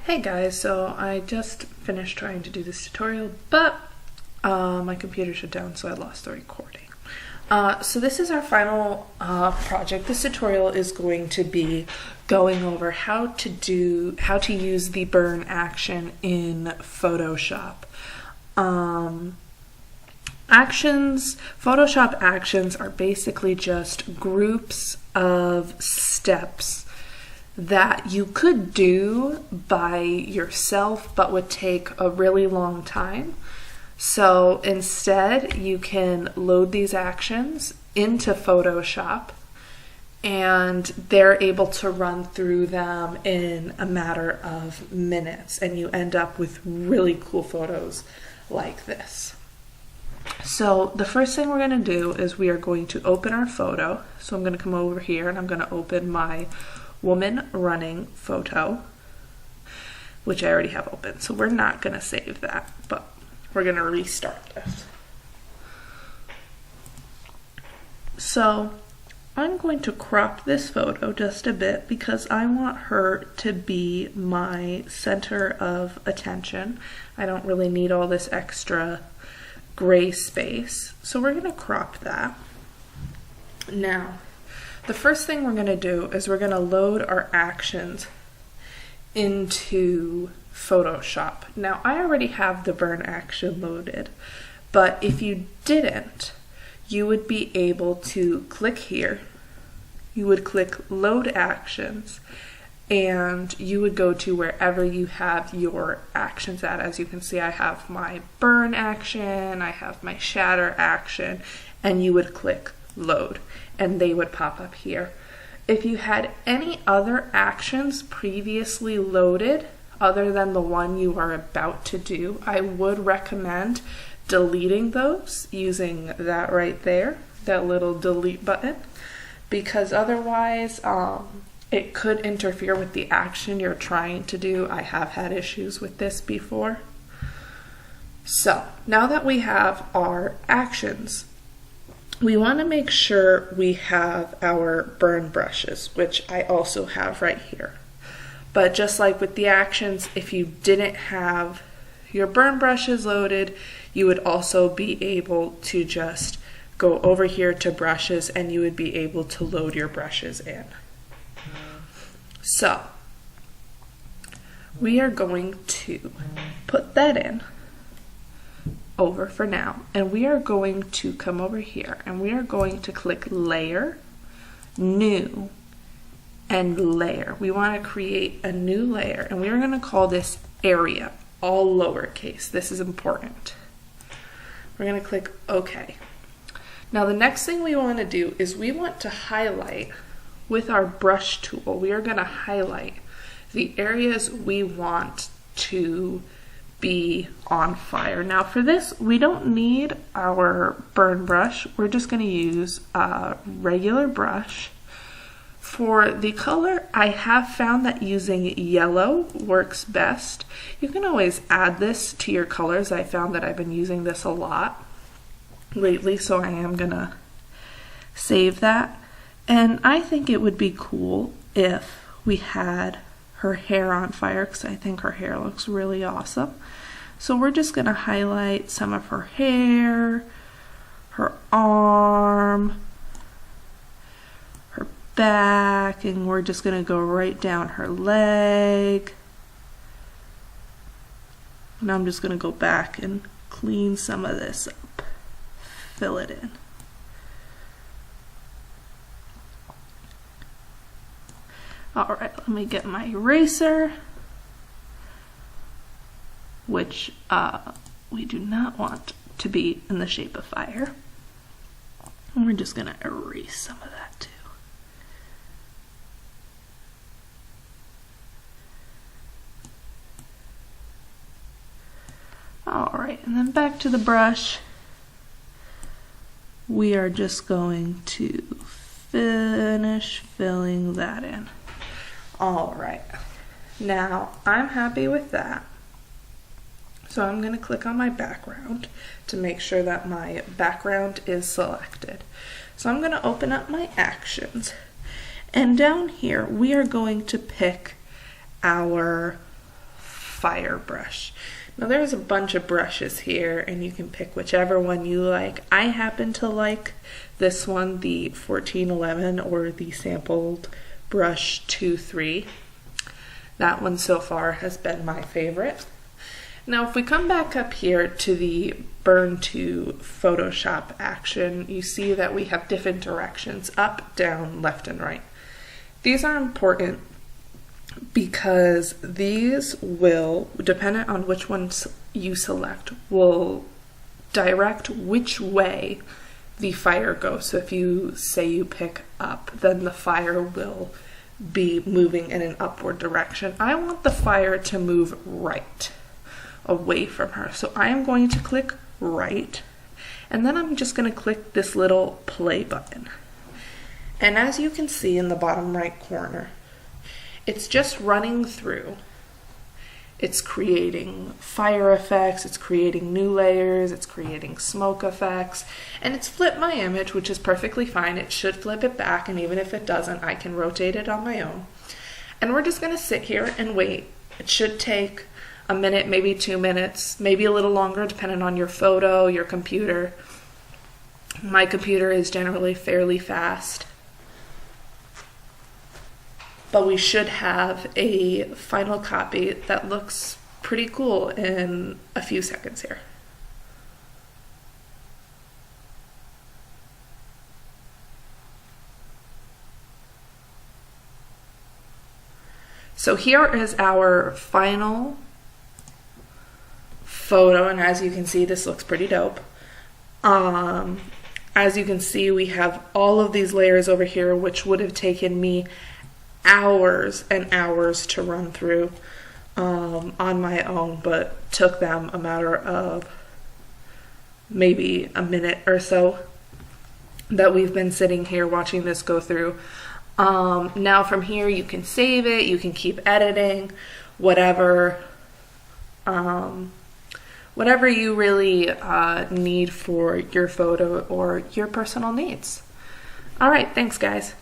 Hey guys, so I just finished trying to do this tutorial, but my computer shut down, so I lost the recording. So this is our final project. This tutorial is going to be going over how to use the burn action in Photoshop. Photoshop actions are basically just groups of steps that you could do by yourself but would take a really long time. So instead you can load these actions into Photoshop and they're able to run through them in a matter of minutes, and you end up with really cool photos like this. So the first thing we're going to do is we are going to open our photo. So I'm going to come over here and I'm going to open my woman running photo, which I already have open. So we're not going to save that, but we're going to restart this. So I'm going to crop this photo just a bit because I want her to be my center of attention. I don't really need all this extra gray space. So we're going to crop that. Now, the first thing we're going to do is we're going to load our actions into Photoshop. Now, I already have the burn action loaded, but if you didn't, you would be able to click here, you would click load actions, and you would go to wherever you have your actions at. As you can see, I have my burn action, I have my shatter action, and you would click load and they would pop up here. If you had any other actions previously loaded other than the one you are about to do, I would recommend deleting those using that right there, that little delete button, because otherwise it could interfere with the action you're trying to do. I have had issues with this before. So now that we have our actions, we want to make sure we have our burn brushes, which I also have right here. But just like with the actions, if you didn't have your burn brushes loaded, you would also be able to just go over here to brushes and you would be able to load your brushes in. So we are going to put that in over for now, and we are going to come over here and we are going to click layer, new, and layer. We want to create a new layer and we are going to call this area, all lowercase. This is important. We're going to click OK. Now the next thing we want to do is we want to highlight with our brush tool. We are going to highlight the areas we want to be on fire. Now for this, we don't need our burn brush. We're just going to use a regular brush. For the color, I have found that using yellow works best. You can always add this to your colors. I found that I've been using this a lot lately, so I am gonna save that. And I think it would be cool if we had her hair on fire, because I think her hair looks really awesome. So we're just going to highlight some of her hair, her arm, her back, and we're just going to go right down her leg. And I'm just going to go back and clean some of this up, fill it in. Alright, let me get my eraser, which we do not want to be in the shape of fire. And we're just going to erase some of that too. Alright, and then back to the brush. We are just going to finish filling that in. Alright, now I'm happy with that. So I'm going to click on my background to make sure that my background is selected. So I'm going to open up my actions, and down here we are going to pick our fire brush. Now there's a bunch of brushes here and you can pick whichever one you like. I happen to like this one, the 1411 or the sampled brush 2-3. That one so far has been my favorite. Now if we come back up here to the burn to Photoshop action, you see that we have different directions, up, down, left, and right. These are important because these will, dependent on which ones you select, will direct which way the fire goes. So if you say you pick up, then the fire will be moving in an upward direction. I want the fire to move right, away from her. So I am going to click right, and then I'm just going to click this little play button. And as you can see in the bottom right corner, it's just running through. It's creating fire effects, it's creating new layers, it's creating smoke effects, and it's flipped my image, which is perfectly fine. It should flip it back, and even if it doesn't, I can rotate it on my own. And we're just going to sit here and wait. It should take a minute, maybe 2 minutes, maybe a little longer, depending on your photo, your computer. My computer is generally fairly fast. But we should have a final copy that looks pretty cool in a few seconds here. So here is our final photo, and as you can see, this looks pretty dope. As you can see, we have all of these layers over here, which would have taken me hours and hours to run through on my own, but took them a matter of maybe a minute or so that we've been sitting here watching this go through. Now from here you can save it, you can keep editing, whatever you really need for your photo or your personal needs. All right, thanks guys.